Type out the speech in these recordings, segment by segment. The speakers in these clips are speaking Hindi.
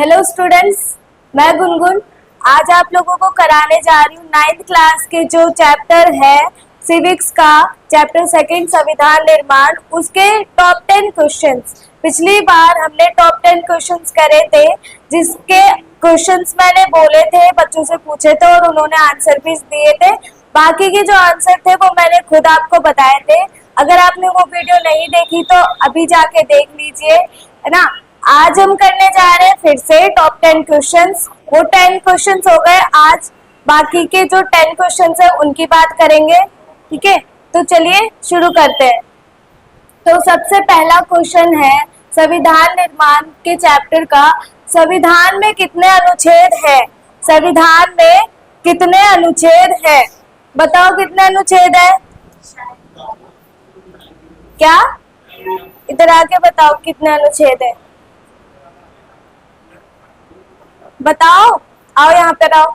हेलो स्टूडेंट्स, मैं गुनगुन। आज आप लोगों को कराने जा रही हूँ 9th क्लास के जो चैप्टर है सिविक्स का, चैप्टर सेकंड संविधान निर्माण, उसके टॉप 10 क्वेश्चंस। पिछली बार हमने टॉप 10 क्वेश्चंस करे थे, जिसके क्वेश्चंस मैंने बोले थे, बच्चों से पूछे थे और उन्होंने आंसर भी दिए थे। बाकी के जो आंसर थे वो मैंने खुद आपको बताए थे। अगर आपने वो वीडियो नहीं देखी तो अभी जाके देख लीजिए, है ना। आज हम करने जा रहे हैं फिर से टॉप 10 क्वेश्चंस। वो 10 क्वेश्चंस हो गए आज, बाकी के जो 10 क्वेश्चंस है उनकी बात करेंगे, ठीक है। तो चलिए शुरू करते हैं। तो सबसे पहला क्वेश्चन है संविधान निर्माण के चैप्टर का। संविधान में कितने अनुच्छेद हैं? संविधान में कितने अनुच्छेद हैं? बताओ कितने अनुच्छेद है? क्या? इधर आके बताओ कितने अनुच्छेद है, बताओ। आओ यहाँ पर आओ,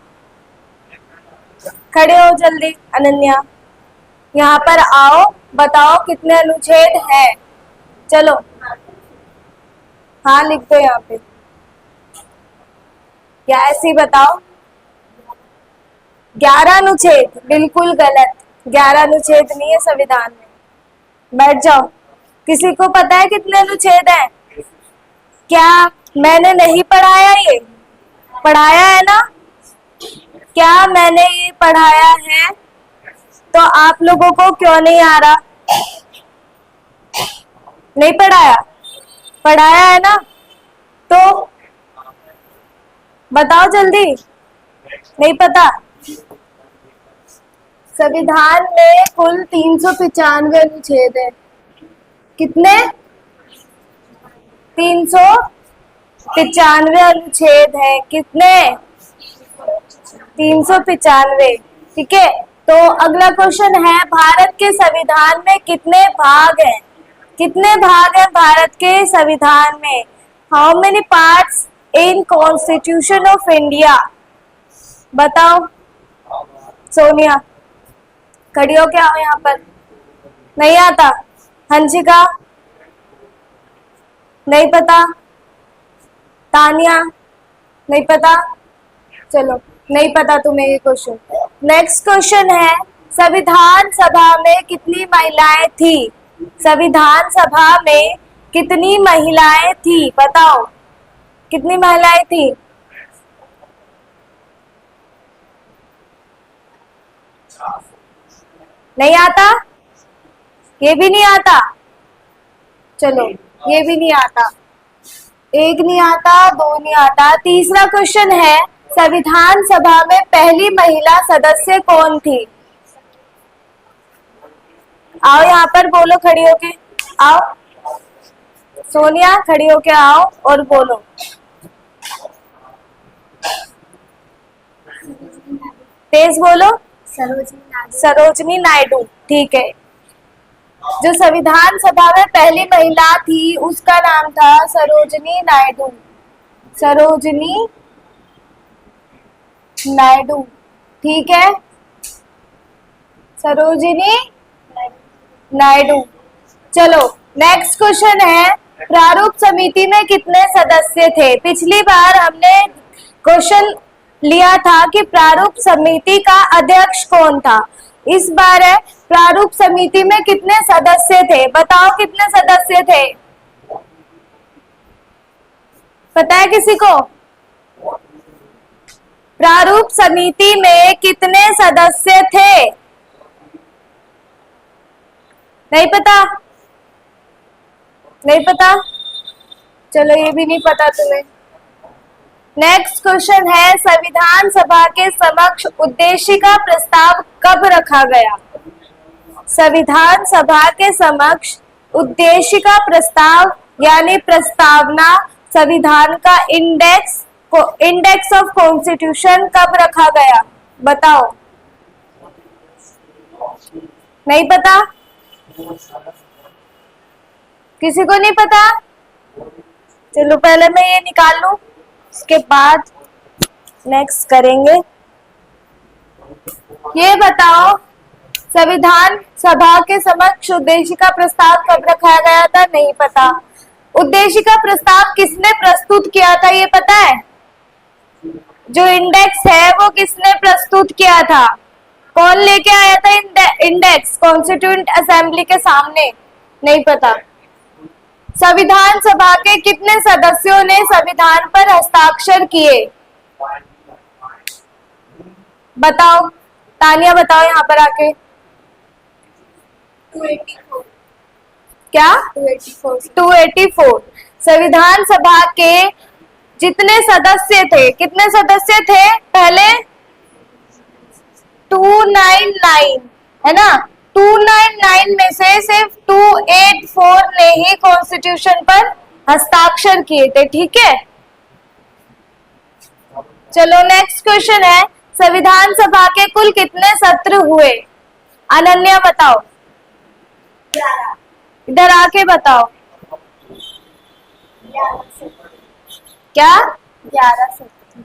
खड़े हो जल्दी। अनन्या यहाँ पर आओ, बताओ कितने अनुच्छेद हैं। चलो हाँ लिख दो यहाँ पे, या ऐसे ही बताओ। 11 अनुच्छेद, बिल्कुल गलत। 11 अनुच्छेद नहीं है संविधान में। बैठ जाओ। किसी को पता है कितने अनुच्छेद हैं? क्या मैंने नहीं पढ़ाया? ये पढ़ाया है ना? क्या मैंने ये पढ़ाया है? तो आप लोगों को क्यों नहीं आ रहा? नहीं पढ़ाया? पढ़ाया है ना? तो बताओ जल्दी। नहीं पता? संविधान में कुल 395 अनुच्छेद है। कितने? 395 अनुच्छेद है। कितने? 395, ठीक है। तो अगला क्वेश्चन है, भारत के संविधान में कितने भाग हैं? कितने भाग हैं भारत के संविधान में? How many parts in constitution of India? बताओ। सोनिया खड़ी हो, क्या हो यहाँ पर? नहीं आता? हंसिका नहीं पता? तानिया नहीं पता? चलो नहीं पता तुम्हें ये क्वेश्चन। नेक्स्ट क्वेश्चन है, संविधान सभा में कितनी महिलाएं थी? संविधान सभा में कितनी महिलाएं थी? बताओ कितनी महिलाएं थी? नहीं आता? ये भी नहीं आता? चलो ये भी नहीं आता। एक नहीं आता, दो नहीं आता। तीसरा क्वेश्चन है, संविधान सभा में पहली महिला सदस्य कौन थी? आओ यहाँ पर बोलो, खड़ी होके आओ। सोनिया खड़ी होके आओ और बोलो। तेज बोलो। सरोजनी नायडू, ठीक है। जो संविधान सभा में पहली महिला थी उसका नाम था सरोजनी नायडू। सरोजनी नायडू, ठीक है। सरोजिनी नायडू। चलो नेक्स्ट क्वेश्चन है, प्रारूप समिति में कितने सदस्य थे? पिछली बार हमने क्वेश्चन लिया था कि प्रारूप समिति का अध्यक्ष कौन था। इस बार है, प्रारूप समिति में कितने सदस्य थे? बताओ कितने सदस्य थे? पता है किसी को? प्रारूप समिति में कितने सदस्य थे? नहीं पता? नहीं पता? चलो ये भी नहीं पता तुम्हें। नेक्स्ट क्वेश्चन है, संविधान सभा के समक्ष उद्देशिका प्रस्ताव कब रखा गया? संविधान सभा के समक्ष उद्देशिका प्रस्ताव यानी प्रस्तावना, संविधान का इंडेक्स ऑफ कॉन्स्टिट्यूशन कब रखा गया? बताओ। नहीं पता? किसी को नहीं पता? चलो पहले मैं ये निकाल लूं, उसके बाद नेक्स्ट करेंगे। ये बताओ, संविधान सभा के समक्ष उद्देशिका प्रस्ताव कब रखा गया था? नहीं पता। उद्देशिका प्रस्ताव किसने प्रस्तुत किया था, ये पता है? जो इंडेक्स है वो किसने प्रस्तुत किया था? कौन लेके आया था इंडेक्स कॉन्स्टिट्यूएंट असेंबली के सामने? नहीं पता। संविधान सभा के कितने सदस्यों ने संविधान पर हस्ताक्षर किए? बताओ, तानिया बताओ यहाँ पर आके। 284। क्या? 284। संविधान सभा के जितने सदस्य थे, कितने सदस्य थे पहले? 299 है ना। 299 में से सिर्फ 284 ने ही कॉन्स्टिट्यूशन पर हस्ताक्षर किए थे, ठीक है। चलो नेक्स्ट क्वेश्चन है, संविधान सभा के कुल कितने सत्र हुए? अनन्या बताओ, 11। इधर आके बताओ। क्या?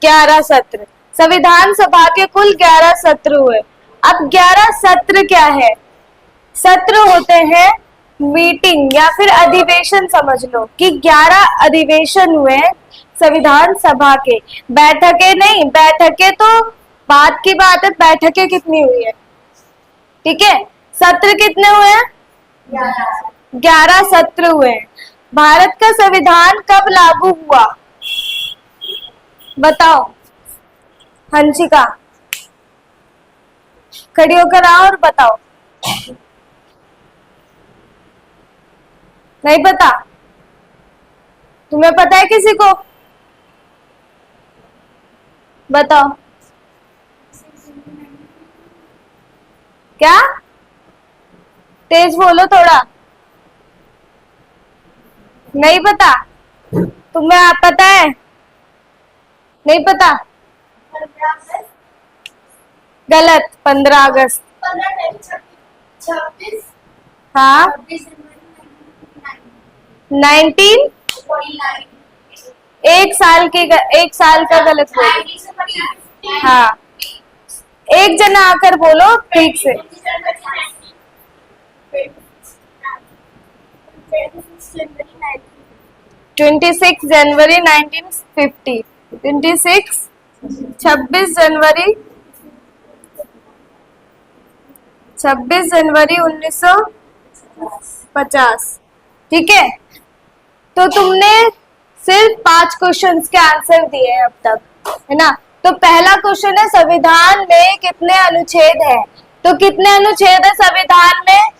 11 सत्र। संविधान सभा के कुल 11 सत्र हुए। अब 11 सत्र क्या है? सत्र होते हैं मीटिंग या फिर अधिवेशन, समझ लो कि 11 अधिवेशन हुए संविधान सभा के। बैठकें नहीं, बैठकें तो बात की बात है, बैठकें कितनी हुई है, ठीक है। सत्र कितने हुए हैं? 11 सत्र हुए हैं। भारत का संविधान कब लागू हुआ? बताओ हंसिका, खड़ी होकर आओ और बताओ। नहीं पता? तुम्हें पता है किसी को? बताओ। क्या? तेज बोलो थोड़ा। नहीं पता? तुम्हें आप पता है? नहीं पता? गलत। 15 अगस्त। 26। हाँ, 19 एक साल का गलत बोलो। हाँ, एक जना आकर बोलो ठीक से। 26 जनवरी 1950। 26 जनवरी 1950, ठीक है। तो तुमने सिर्फ 5 क्वेश्चंस के आंसर दिए हैं अब तक, है ना। तो पहला क्वेश्चन है संविधान में कितने अनुच्छेद हैं? तो कितने अनुच्छेद है संविधान में?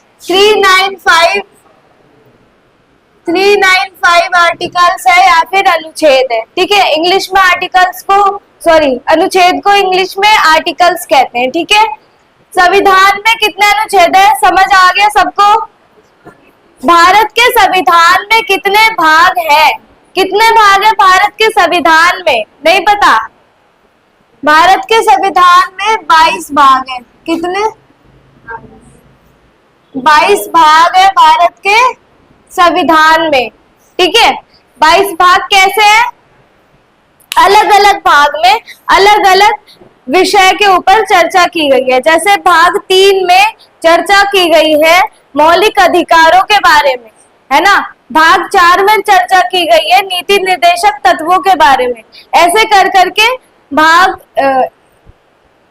395 आर्टिकल्स है या फिर अनुच्छेद है, ठीक है। इंग्लिश में अनुच्छेद को इंग्लिश में आर्टिकल्स कहते हैं, ठीक है। संविधान में कितने अनुच्छेद है, समझ आ गया सबको? भारत के संविधान में कितने भाग है? कितने भाग है भारत के संविधान में? नहीं पता? भारत के संविधान में 22 भाग है। कितने? 22 भाग है भारत के संविधान में, ठीक है। 22 भाग कैसे है? अलग अलग भाग में अलग अलग विषय के ऊपर चर्चा की गई है। जैसे भाग 3 में चर्चा की गई है मौलिक अधिकारों के बारे में, है ना। भाग 4 में चर्चा की गई है नीति निर्देशक तत्वों के बारे में। ऐसे कर करके भाग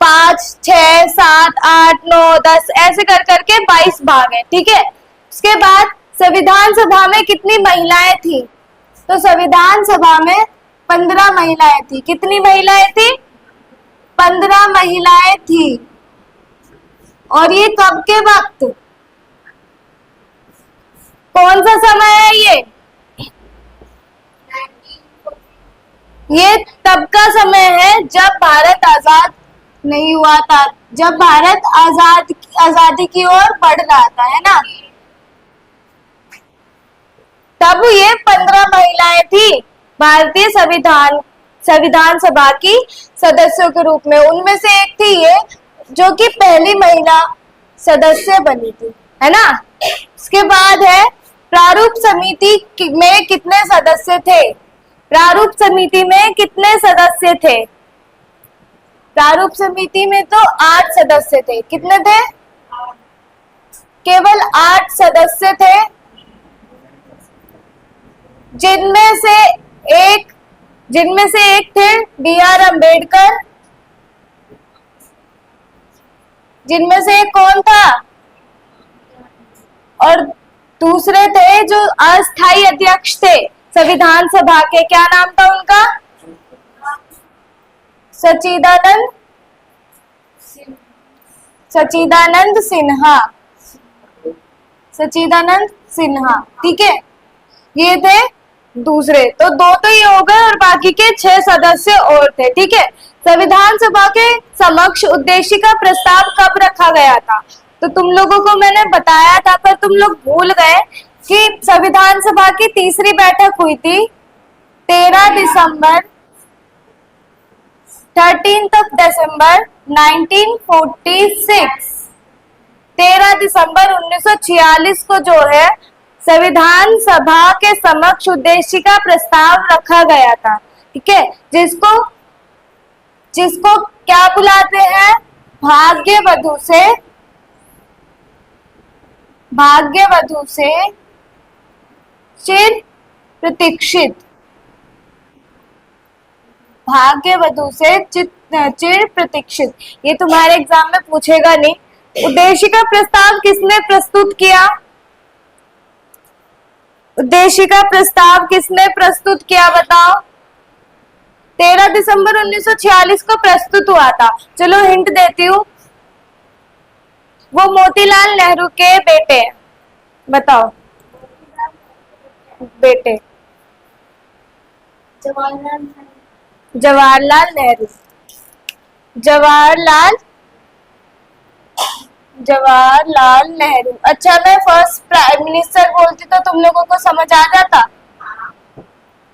5, 6, 7, 8, 9, 10 ऐसे कर करके 22 भाग है, ठीक है। उसके बाद संविधान सभा में कितनी महिलाएं थी? तो संविधान सभा में 15 महिलाएं थी। कितनी महिलाएं थी? 15 महिलाएं थी। और ये कब के वक्त? कौन सा समय है ये? ये तब का समय है जब भारत आजाद नहीं हुआ था, जब भारत आजादी की ओर बढ़ रहा था, है ना। तब ये 15 महिलाएं थी भारतीय संविधान सभा की सदस्यों के रूप में। उनमें से एक थी ये जो कि पहली महिला सदस्य बनी थी, है ना। उसके बाद है प्रारूप समिति में कितने सदस्य थे? प्रारूप समिति में कितने सदस्य थे? प्रारूप समिति में तो 8 सदस्य थे। कितने थे? केवल 8 सदस्य थे। जिनमें से एक थे बी आर अम्बेडकर, जिनमें से एक कौन था, और दूसरे थे जो अस्थायी अध्यक्ष थे संविधान सभा के, क्या नाम था उनका? सच्चिदानंद सिन्हा, सच्चिदानंद सिन्हा। ठीक है, ये थे दूसरे। तो दो तो ये हो गए और बाकी के 6 सदस्य और थे। ठीक है, संविधान सभा के समक्ष उद्देशिका प्रस्ताव कब रखा गया था? तो तुम लोगों को मैंने बताया था, पर तुम लोग भूल गए कि संविधान सभा की तीसरी बैठक हुई थी 13 दिसंबर 13 1946। 13 दिसंबर 1946 को जो है संविधान सभा के समक्ष उद्देशिका प्रस्ताव रखा गया था। ठीक है, जिसको क्या बुलाते हैं? भाग्यवधु से चिर प्रतीक्षित, भाग्यवधु से चिर प्रतीक्षित। ये तुम्हारे एग्जाम में पूछेगा नहीं। उद्देशिका प्रस्ताव किसने प्रस्तुत किया? उद्देशिका प्रस्ताव किसने प्रस्तुत किया बताओ? 13 दिसंबर 1946 को प्रस्तुत हुआ था। चलो हिंट देती हूँ, वो मोतीलाल नेहरू के बेटे हैं। बताओ बेटे। जवाहरलाल नेहरू। अच्छा, मैं फर्स्ट प्राइम मिनिस्टर बोलती तो तुम लोगों को समझ आ जाता,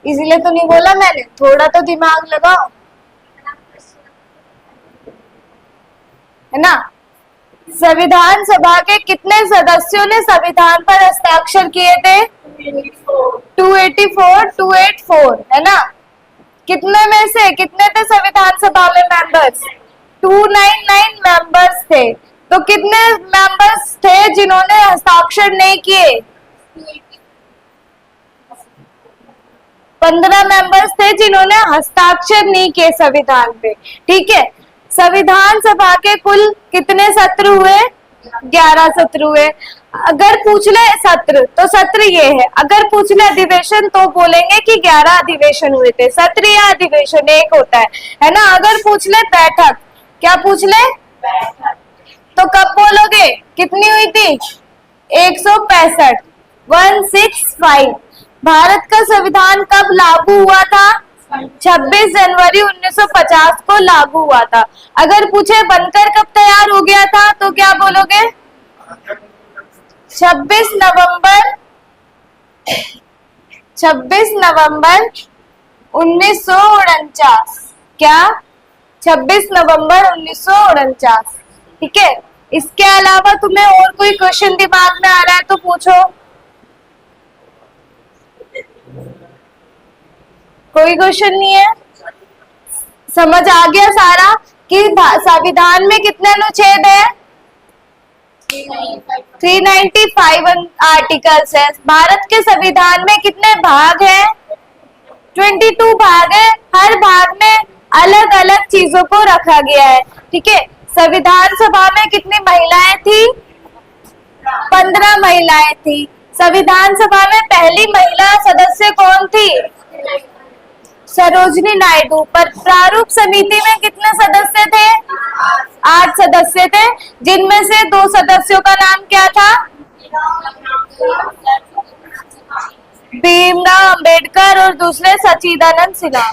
इसीलिए तो नहीं बोला मैंने। थोड़ा तो दिमाग लगाओ, है ना। संविधान सभा के कितने सदस्यों ने संविधान पर हस्ताक्षर किए थे? 284 है ना। कितने में से कितने थे संविधान सभा में मेंबर्स? 299 मेंबर्स थे। तो कितने मेंबर्स थे जिन्होंने हस्ताक्षर नहीं किए? 15 मेंबर्स थे जिन्होंने हस्ताक्षर नहीं किए संविधान पे। ठीक है, संविधान सभा के कुल कितने सत्र हुए? 11 सत्र हुए। अगर पूछ ले सत्र तो सत्र ये है, अगर पूछ ले अधिवेशन तो बोलेंगे कि 11 अधिवेशन हुए थे। सत्र या अधिवेशन एक होता है ना। अगर पूछ ले बैठक, क्या पूछ ले? तो कब बोलोगे कितनी हुई थी? 165, 165। भारत का संविधान कब लागू हुआ था? 26 जनवरी 1950 को लागू हुआ था। अगर पूछे बनकर कब तैयार हो गया था तो क्या बोलोगे? 26 नवंबर 1949। क्या? 26 नवंबर 1949। ठीक है, इसके अलावा तुम्हें और कोई क्वेश्चन दिमाग में आ रहा है तो पूछो। कोई क्वेश्चन नहीं है? समझ आ गया सारा कि संविधान में कितने अनुच्छेद है? 395 आर्टिकल्स है। भारत के संविधान में कितने भाग हैं? 22 भाग है। हर भाग में अलग अलग चीजों को रखा गया है। ठीक है, संविधान सभा में कितनी महिलाएं थी? 15 महिलाएं थी। संविधान सभा में पहली महिला सदस्य कौन थी? सरोजिनी नायडू। पर प्रारूप समिति में कितने सदस्य थे? 8 सदस्य थे, जिनमें से 2 सदस्यों का नाम क्या था? भीमराव अंबेडकर और दूसरे सच्चिदानंद सिन्हा।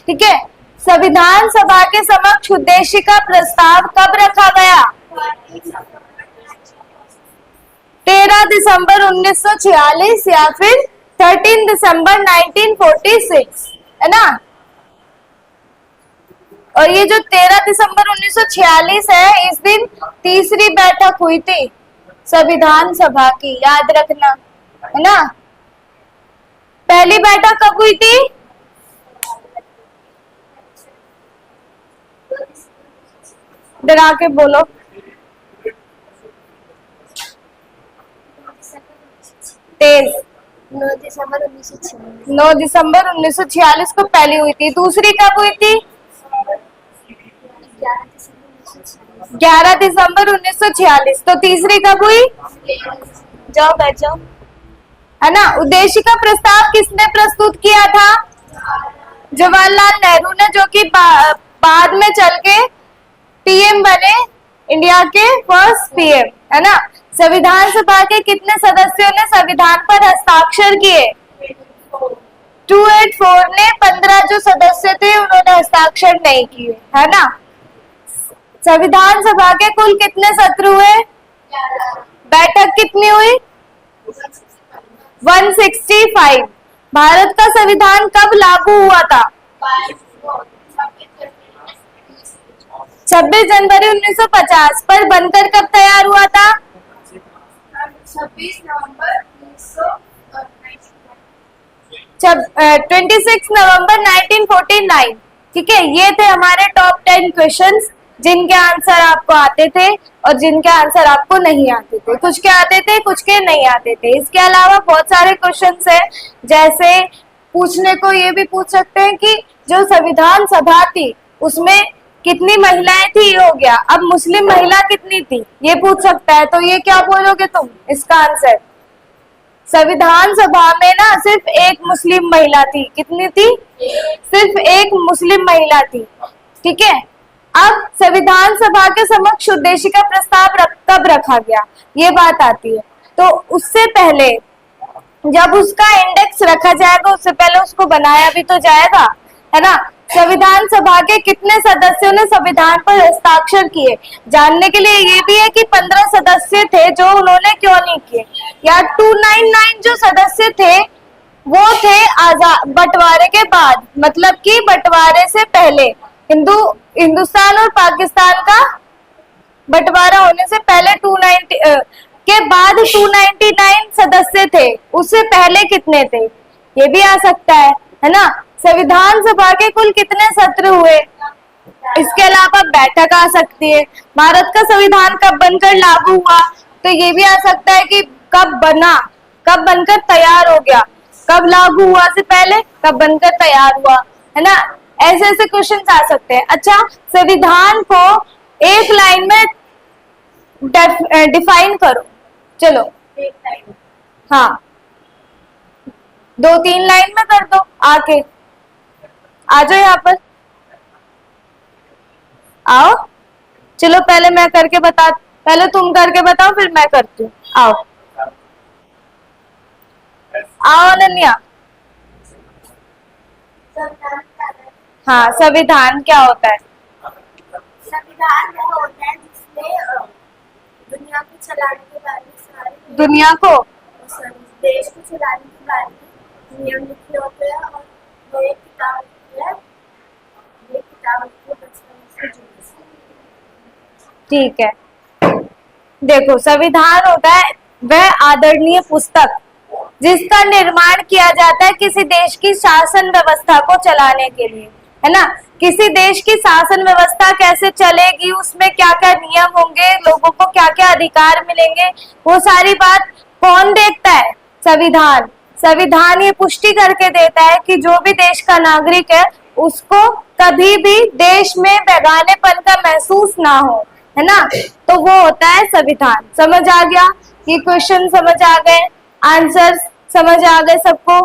ठीक है, संविधान सभा के समक्ष उद्देशिका प्रस्ताव कब रखा गया? 13 दिसंबर 1946 या फिर 13 दिसंबर 1946, है ना। और ये जो 13 दिसंबर 1946 है, इस दिन तीसरी बैठक हुई थी संविधान सभा की, याद रखना, है ना। पहली बैठक कब हुई थी? डरा के बोलो। तेज। 9 दिसंबर 1946। 9 दिसंबर 1946 को पहली हुई थी। दूसरी कब हुई थी? 11 दिसंबर 1946। तो तीसरी कब हुई? जाओ बैठ जाओ, है ना। उद्देश्य का प्रस्ताव किसने प्रस्तुत किया था? जवाहरलाल नेहरू ने, जो कि बाद में चल के पीएम बने, इंडिया के फर्स्ट पीएम, है ना। संविधान सभा के कितने सदस्यों ने संविधान पर हस्ताक्षर किए? 284 ने। 15 जो सदस्य थे उन्होंने हस्ताक्षर नहीं किए, है ना। संविधान सभा के कुल कितने सत्र हुए? बैठक कितनी हुई? 165। भारत का संविधान कब लागू हुआ था? 26 जनवरी 1950। पर बनकर कब तैयार हुआ था? 26 नवंबर 26 नवंबर 1949। ठीक है, ये थे हमारे टॉप 10 क्वेश्चंस जिनके आंसर आपको आते थे और जिनके आंसर आपको नहीं आते थे। कुछ के आते थे, कुछ के नहीं आते थे। इसके अलावा बहुत सारे क्वेश्चंस हैं, जैसे पूछने को ये भी पूछ सकते हैं कि जो संविधान सभा थी उसमें कितनी महिलाएं थी, ये हो गया। अब मुस्लिम महिला कितनी थी, ये पूछ सकता है। तो ये क्या बोलोगे तुम इसका आंसर? संविधान सभा में ना सिर्फ एक मुस्लिम महिला थी। कितनी थी? सिर्फ एक मुस्लिम महिला थी। ठीक है। अब संविधान सभा के समक्ष उद्देश्य का प्रस्ताव कब रखा गया, ये बात आती है। तो उससे पहले जब उसका इंडेक्स रखा जाएगा, उससे पहले उसको बनाया भी तो जाएगा, है ना। संविधान सभा के कितने सदस्यों ने संविधान पर हस्ताक्षर किए, जानने के लिए ये भी है कि 15 सदस्य थे जो उन्होंने क्यों नहीं किए। या 299 जो सदस्य थे वो थे आजाद बंटवारे के बाद, मतलब कि बंटवारे से पहले, हिंदुस्तान और पाकिस्तान का बंटवारा होने से पहले 290 के बाद 299 सदस्य थे। उससे पहले कितने थे, ये भी आ सकता है ना। संविधान सभा के कुल कितने सत्र हुए, इसके अलावा बैठक आ सकती है। भारत का संविधान कब बनकर लागू हुआ, तो ये भी आ सकता है कि कब बना, कब बनकर तैयार हो गया, कब लागू हुआ से पहले, कब बनकर तैयार हुआ, है ना। ऐसे ऐसे क्वेश्चन आ सकते हैं। अच्छा, संविधान को एक लाइन में डिफाइन करो। चलो, हाँ, 2-3 लाइन में कर दो। आके आ जाओ यहाँ पर, आओ। चलो पहले मैं करके बता, पहले तुम करके बताओ फिर मैं करती हूँ। आओ आओ अनन्या। हाँ, संविधान क्या होता है? संविधान वो होता है जिसमें दुनिया को चलाने के बारे में सारे दुनिया को, देश को चलाने के बारे में नियम लिखे होते हैं। और वो एक किताब होती है, ये किताब को बचपन से जुड़ी। ठीक है। देखो, संविधान होता है वह आदरणीय पुस्तक जिसका निर्माण किया जाता है किसी देश की शासन व्यवस्था को चलाने के लिए, है ना। किसी देश की शासन व्यवस्था कैसे चलेगी, उसमें क्या क्या नियम होंगे, लोगों को क्या क्या अधिकार मिलेंगे, वो सारी बात कौन देखता है? संविधान। संविधान ये पुष्टि करके देता है कि जो भी देश का नागरिक है उसको कभी भी देश में बेगानेपन का महसूस ना हो, है ना। तो वो होता है संविधान। समझ आ गया? ये क्वेश्चन समझ आ गए, आंसर समझ आ गए सबको,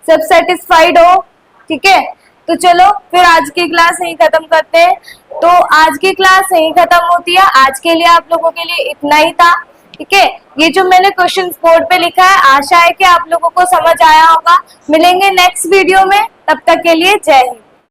सब सेटिस्फाइड हो? ठीक है। तो चलो फिर आज की क्लास यहीं खत्म करते हैं। तो आज की क्लास यहीं खत्म होती है। आज के लिए आप लोगों के लिए इतना ही था। ठीक है। ये जो मैंने क्वेश्चन बोर्ड पे लिखा है, आशा है कि आप लोगों को समझ आया होगा। मिलेंगे नेक्स्ट वीडियो में, तब तक के लिए जय हिंद।